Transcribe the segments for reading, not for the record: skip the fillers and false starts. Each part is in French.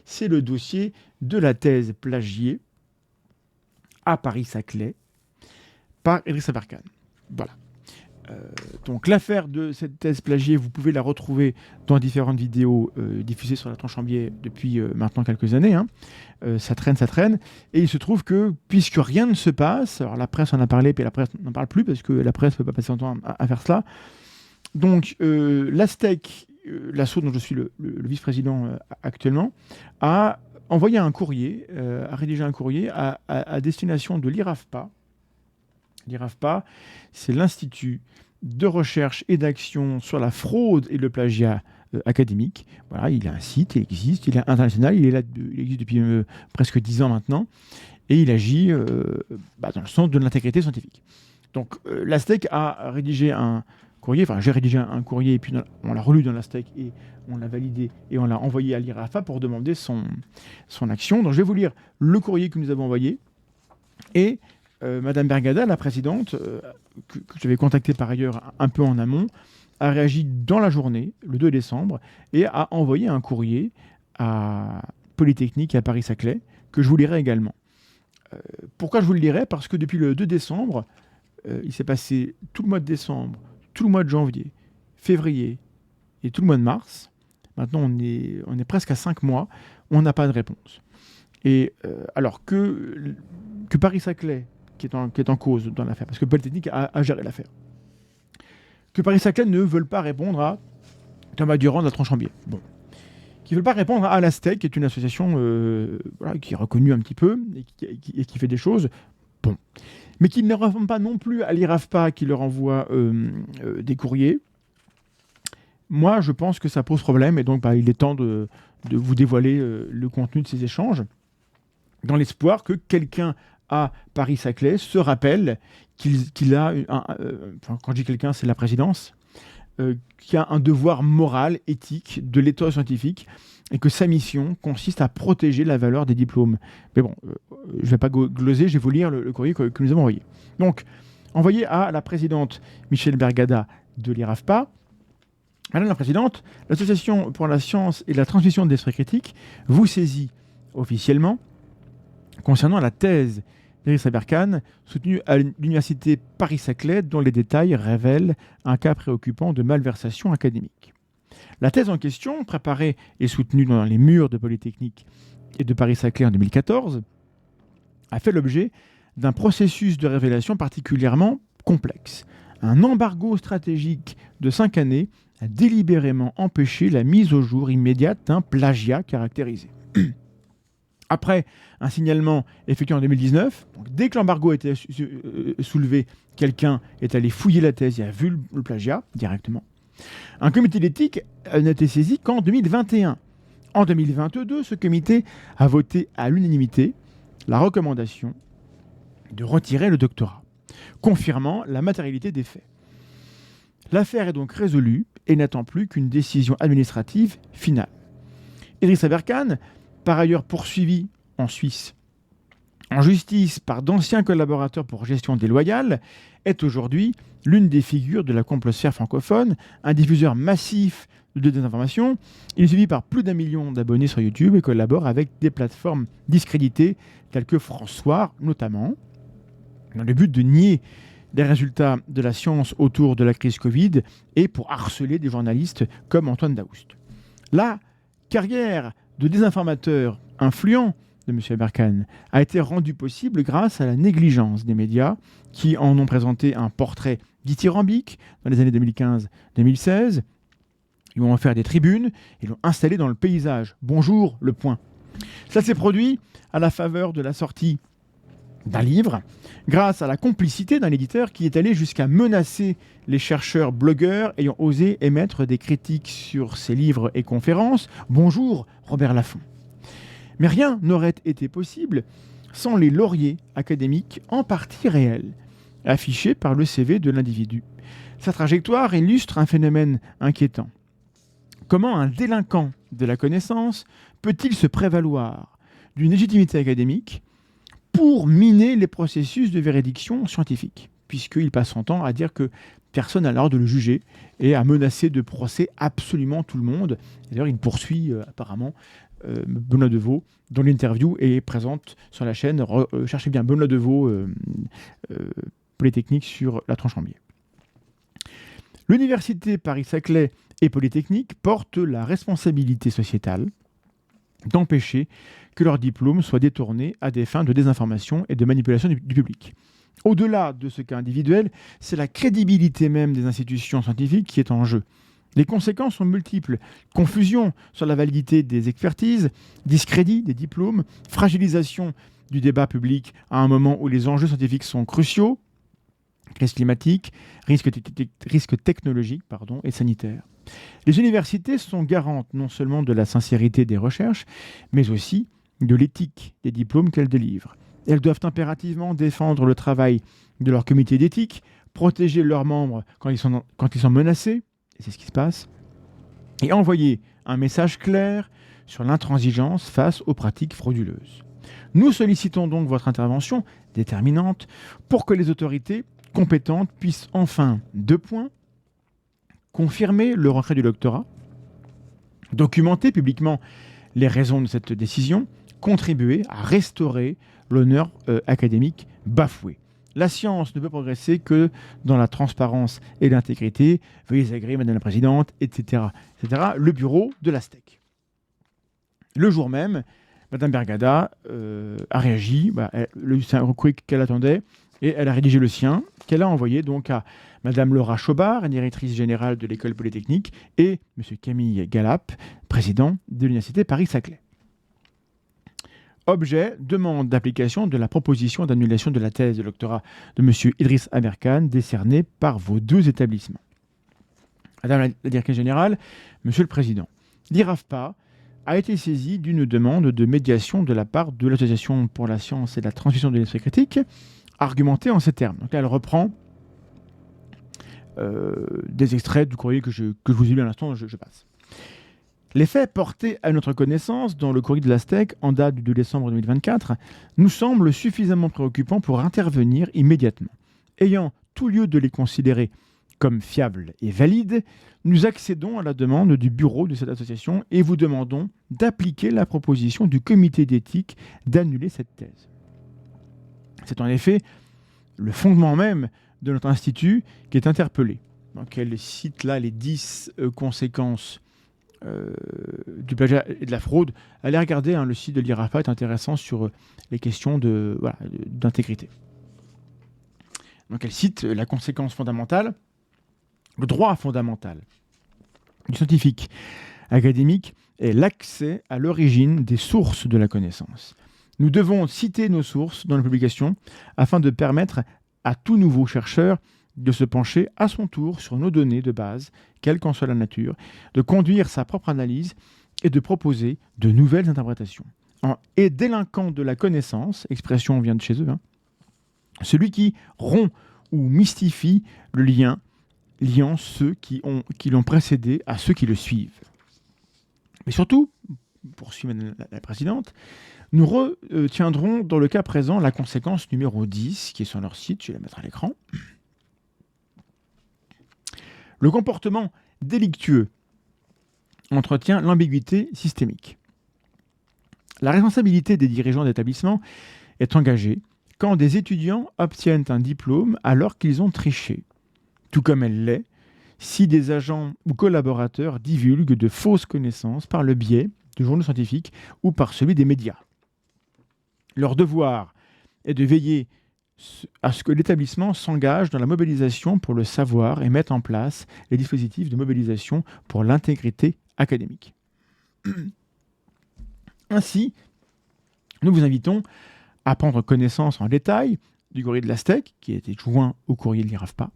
c'est le dossier de la thèse plagiée à Paris-Saclay par Idriss Aberkane. Voilà. Donc l'affaire de cette thèse plagiée, vous pouvez la retrouver dans différentes vidéos diffusées sur la Tronche en Biais depuis maintenant quelques années. Hein. Ça traîne. Et il se trouve que, puisque rien ne se passe, alors la presse en a parlé, puis la presse n'en parle plus, parce que la presse ne peut pas passer son temps à faire cela. Donc l'Astec, l'asso dont je suis le vice-président actuellement, a envoyé un courrier, a rédigé un courrier à destination de l'IRAFPA. L'IRAFPA, c'est l'Institut de recherche et d'action sur la fraude et le plagiat académique. Voilà, il a un site, il existe, il est international, il existe depuis presque 10 ans maintenant, et il agit dans le sens de l'intégrité scientifique. Donc l'Astec a rédigé un courrier, enfin j'ai rédigé un courrier, et puis on l'a relu dans l'Astec, et on l'a validé, et on l'a envoyé à l'IRAFPA pour demander son action. Donc je vais vous lire le courrier que nous avons envoyé, et Madame Bergada, la présidente, que j'avais contactée par ailleurs un peu en amont, a réagi dans la journée, le 2 décembre, et a envoyé un courrier à Polytechnique et à Paris-Saclay, que je vous lirai également. Pourquoi je vous le lirai ? Parce que depuis le 2 décembre, il s'est passé tout le mois de décembre, tout le mois de janvier, février et tout le mois de mars. Maintenant, on est presque à 5 mois, on n'a pas de réponse. Et alors que Paris-Saclay, qui est en cause dans l'affaire, parce que Polytechnique a géré l'affaire, que Paris-Saclay ne veulent pas répondre à Thomas Durand de la Tronche en Biais. Bon. Qui ne veulent pas répondre à l'Astec, qui est une association qui est reconnue un petit peu et qui fait des choses. Bon. Mais qui ne répondent pas non plus à l'IRAFPA qui leur envoie des courriers. Moi, je pense que ça pose problème et donc il est temps de vous dévoiler le contenu de ces échanges dans l'espoir que quelqu'un à Paris-Saclay se rappelle qu'il a, quand je dis quelqu'un, c'est la présidence, qui a un devoir moral, éthique de l'état scientifique et que sa mission consiste à protéger la valeur des diplômes. Mais bon, je ne vais pas gloser, je vais vous lire le courrier que nous avons envoyé. Donc, envoyé à la présidente Michèle Bergada de l'IRAFPA. Madame la présidente, l'Association pour la science et la transmission de l'esprit critique vous saisit officiellement concernant la thèse d'Idriss Aberkane, soutenue à l'université Paris-Saclay, dont les détails révèlent un cas préoccupant de malversation académique. La thèse en question, préparée et soutenue dans les murs de Polytechnique et de Paris-Saclay en 2014, a fait l'objet d'un processus de révélation particulièrement complexe. Un embargo stratégique de 5 années a délibérément empêché la mise au jour immédiate d'un plagiat caractérisé. Après un signalement effectué en 2019, donc dès que l'embargo a été soulevé, quelqu'un est allé fouiller la thèse et a vu le plagiat directement. Un comité d'éthique n'a été saisi qu'en 2021. En 2022, ce comité a voté à l'unanimité la recommandation de retirer le doctorat, confirmant la matérialité des faits. L'affaire est donc résolue et n'attend plus qu'une décision administrative finale. Idriss Aberkane, par ailleurs poursuivi en Suisse en justice par d'anciens collaborateurs pour gestion déloyale, est aujourd'hui l'une des figures de la complosphère francophone, un diffuseur massif de désinformation. Il est suivi par plus d'1 million d'abonnés sur YouTube et collabore avec des plateformes discréditées telles que François notamment, dans le but de nier les résultats de la science autour de la crise Covid et pour harceler des journalistes comme Antoine Daoust. La carrière de désinformateur influent de M. Aberkane a été rendue possible grâce à la négligence des médias qui en ont présenté un portrait dithyrambique dans les années 2015-2016. Ils ont offert des tribunes et l'ont installé dans le paysage. Bonjour, le point. Ça s'est produit à la faveur de la sortie d'un livre, grâce à la complicité d'un éditeur qui est allé jusqu'à menacer les chercheurs blogueurs ayant osé émettre des critiques sur ses livres et conférences. Bonjour, Robert Laffont. Mais rien n'aurait été possible sans les lauriers académiques en partie réels, affichés par le CV de l'individu. Sa trajectoire illustre un phénomène inquiétant. Comment un délinquant de la connaissance peut-il se prévaloir d'une légitimité académique pour miner les processus de véridiction scientifique ? puisqu'il passe son temps à dire que personne n'a l'ordre de le juger et à menacer de procès absolument tout le monde. D'ailleurs, il poursuit apparemment Benoît Deveau, dont l'interview est présente sur la chaîne. Cherchez bien Benoît Deveau, Polytechnique sur la Tranche-en-Biais. L'université Paris-Saclay et Polytechnique portent la responsabilité sociétale d'empêcher que leurs diplômes soient détournés à des fins de désinformation et de manipulation du public. Au-delà de ce cas individuel, c'est la crédibilité même des institutions scientifiques qui est en jeu. Les conséquences sont multiples. Confusion sur la validité des expertises, discrédit des diplômes, fragilisation du débat public à un moment où les enjeux scientifiques sont cruciaux, crise climatique, risques technologiques et sanitaires. Les universités sont garantes non seulement de la sincérité des recherches, mais aussi de l'éthique des diplômes qu'elles délivrent. Elles doivent impérativement défendre le travail de leur comité d'éthique, protéger leurs membres quand ils sont menacés, et c'est ce qui se passe, et envoyer un message clair sur l'intransigeance face aux pratiques frauduleuses. Nous sollicitons donc votre intervention déterminante pour que les autorités compétentes puissent enfin, 2 points, confirmer le retrait du doctorat, documenter publiquement les raisons de cette décision, contribuer à restaurer l'honneur académique bafoué. La science ne peut progresser que dans la transparence et l'intégrité. Veuillez agréer, Madame la Présidente, etc., etc. Le bureau de l'Astec. Le jour même, Madame Bergada a réagi. C'est un recours qu'elle attendait et elle a rédigé le sien qu'elle a envoyé donc à Madame Laura Chobard, directrice générale de l'École Polytechnique, et Monsieur Camille Galap, président de l'Université Paris-Saclay. Objet, demande d'application de la proposition d'annulation de la thèse de doctorat de M. Idriss Aberkan décernée par vos 2 établissements. Madame la directrice générale, Monsieur le Président, l'IRAFPA a été saisi d'une demande de médiation de la part de l'Association pour la science et la transmission de l'esprit critique, argumentée en ces termes. Donc là, elle reprend des extraits du courrier que je vous ai lu à l'instant, je passe. Les faits portés à notre connaissance dans le courrier de l'Astec en date du 2 décembre 2024 nous semblent suffisamment préoccupants pour intervenir immédiatement. Ayant tout lieu de les considérer comme fiables et valides, nous accédons à la demande du bureau de cette association et vous demandons d'appliquer la proposition du comité d'éthique d'annuler cette thèse. C'est en effet le fondement même de notre institut qui est interpellé. Donc elle cite là les 10 conséquences du plagiat et de la fraude. Allez regarder, le site de l'IRAFPA est intéressant sur les questions d'intégrité. Donc elle cite la conséquence fondamentale, le droit fondamental du scientifique académique est l'accès à l'origine des sources de la connaissance. Nous devons citer nos sources dans la publication afin de permettre à tout nouveau chercheur de se pencher à son tour sur nos données de base, quelle qu'en soit la nature, de conduire sa propre analyse et de proposer de nouvelles interprétations. Et délinquant de la connaissance, expression vient de chez eux, celui qui rompt ou mystifie le lien liant ceux qui l'ont précédé à ceux qui le suivent. Mais surtout, poursuit Madame la Présidente, nous retiendrons dans le cas présent la conséquence numéro 10, qui est sur leur site, je vais la mettre à l'écran. Le comportement délictueux entretient l'ambiguïté systémique. La responsabilité des dirigeants d'établissement est engagée quand des étudiants obtiennent un diplôme alors qu'ils ont triché, tout comme elle l'est si des agents ou collaborateurs divulguent de fausses connaissances par le biais de journaux scientifiques ou par celui des médias. Leur devoir est de veiller à ce que l'établissement s'engage dans la mobilisation pour le savoir et mette en place les dispositifs de mobilisation pour l'intégrité académique. Ainsi, nous vous invitons à prendre connaissance en détail du courrier de l'Astec, qui a été joint au courrier de l'IRAFPA,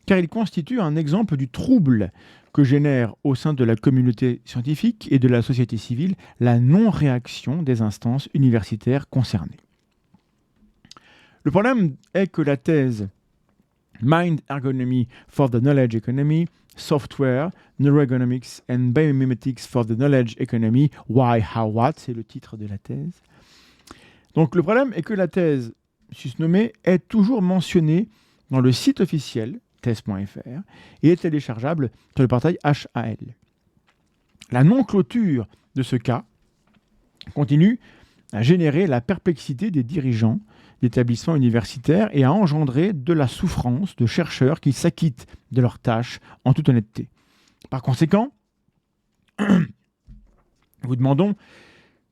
car il constitue un exemple du trouble que génère au sein de la communauté scientifique et de la société civile la non-réaction des instances universitaires concernées. Le problème est que la thèse Mind Ergonomy for the Knowledge Economy, Software, Neuroeconomics and Biomimetics for the Knowledge Economy, Why, How, What, c'est le titre de la thèse. Donc le problème est que la thèse susnommée est toujours mentionnée dans le site officiel thèse.fr et est téléchargeable sur le portail HAL. La non-clôture de ce cas continue à générer la perplexité des dirigeants d'établissements universitaires et à engendrer de la souffrance de chercheurs qui s'acquittent de leurs tâches en toute honnêteté. Par conséquent, nous demandons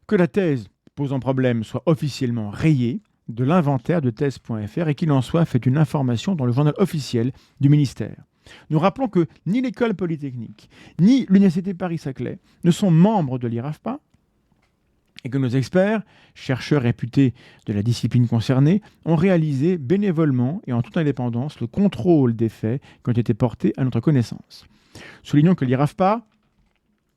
que la thèse posant problème soit officiellement rayée de l'inventaire de thèse.fr et qu'il en soit fait une information dans le journal officiel du ministère. Nous rappelons que ni l'école polytechnique, ni l'université Paris-Saclay ne sont membres de l'IRAFPA et que nos experts, chercheurs réputés de la discipline concernée, ont réalisé bénévolement et en toute indépendance le contrôle des faits qui ont été portés à notre connaissance. Soulignons que l'IRAFPA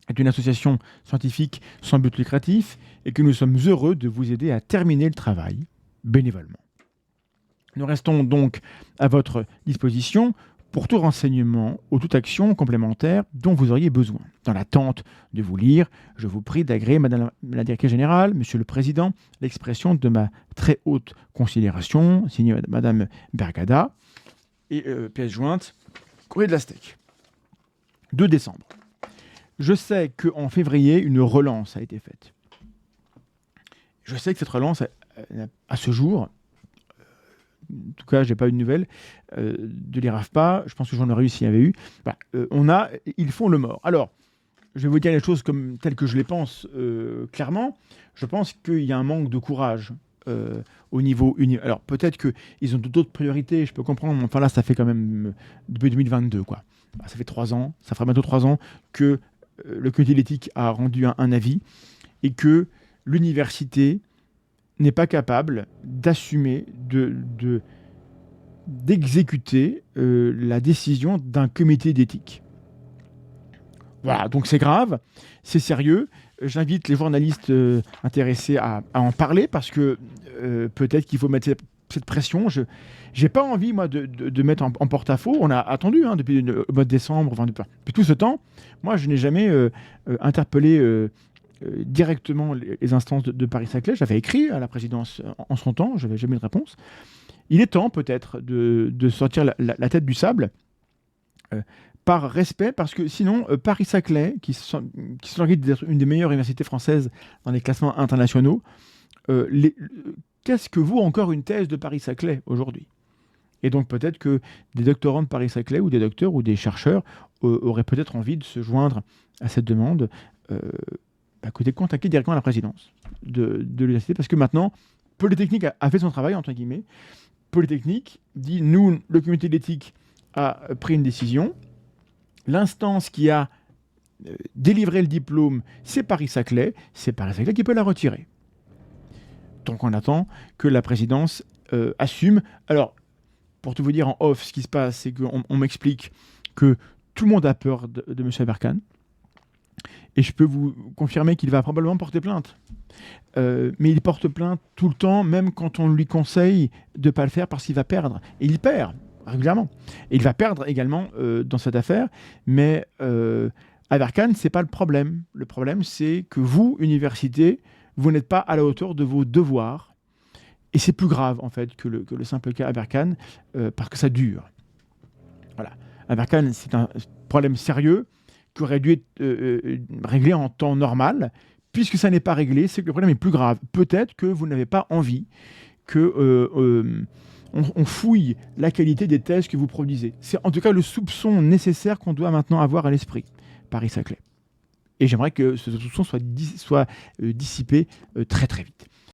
est une association scientifique sans but lucratif et que nous sommes heureux de vous aider à terminer le travail bénévolement. Nous restons donc à votre disposition pour tout renseignement ou toute action complémentaire dont vous auriez besoin. Dans l'attente de vous lire, je vous prie d'agréer, Madame la Directrice Générale, Monsieur le Président, l'expression de ma très haute considération, signée Madame Bergada, et pièce jointe, courrier de la Steck. 2 décembre. Je sais qu'en février, une relance a été faite. Je sais que cette relance, à ce jour, en tout cas, je n'ai pas eu de nouvelles de l'IRAFPA. Je pense que j'en aurais eu s'il y avait eu. Ils font le mort. Alors, je vais vous dire les choses telles que je les pense clairement. Je pense qu'il y a un manque de courage au niveau uni. Alors, peut-être qu'ils ont d'autres priorités, je peux comprendre. Mais enfin, là, ça fait quand même depuis 2022, quoi. Ça fait 3 ans, ça fera bientôt 3 ans que le comité d'éthique a rendu un avis et que l'université n'est pas capable d'assumer, d'exécuter la décision d'un comité d'éthique. Voilà, donc c'est grave, c'est sérieux. J'invite les journalistes intéressés à en parler parce que peut-être qu'il faut mettre cette pression. Je n'ai pas envie, moi, de mettre en porte-à-faux. On a attendu depuis le mois de décembre, depuis tout ce temps. Moi, je n'ai jamais interpellé directement les instances de Paris-Saclay. J'avais écrit à la présidence en son temps, je n'avais jamais eu de réponse. Il est temps peut-être de sortir la tête du sable par respect, parce que sinon, Paris-Saclay, qui s'organise d'être une des meilleures universités françaises dans les classements internationaux, qu'est-ce que vaut encore une thèse de Paris-Saclay aujourd'hui ? Et donc peut-être que des doctorants de Paris-Saclay ou des docteurs ou des chercheurs auraient peut-être envie de se joindre à cette demande, contacter directement la présidence de l'université, parce que maintenant, Polytechnique a fait son travail, entre guillemets. Polytechnique dit, nous, le comité d'éthique a pris une décision. L'instance qui a délivré le diplôme, c'est Paris-Saclay. C'est Paris-Saclay qui peut la retirer. Donc on attend que la présidence assume. Alors, pour tout vous dire en off, ce qui se passe, c'est qu'on m'explique que tout le monde a peur de M. Aberkan. Et je peux vous confirmer qu'il va probablement porter plainte. Mais il porte plainte tout le temps, même quand on lui conseille de ne pas le faire parce qu'il va perdre. Et il perd régulièrement. Et il va perdre également dans cette affaire. Mais Aberkan, ce n'est pas le problème. Le problème, c'est que vous, université, vous n'êtes pas à la hauteur de vos devoirs. Et c'est plus grave, en fait, que le simple cas Aberkan, parce que ça dure. Voilà. Aberkan, c'est un problème sérieux qui aurait dû être réglé en temps normal. Puisque ça n'est pas réglé, c'est que le problème est plus grave. Peut-être que vous n'avez pas envie qu'on fouille la qualité des thèses que vous produisez. C'est en tout cas le soupçon nécessaire qu'on doit maintenant avoir à l'esprit, Paris-Saclay. Et j'aimerais que ce soupçon soit dissipé très très vite.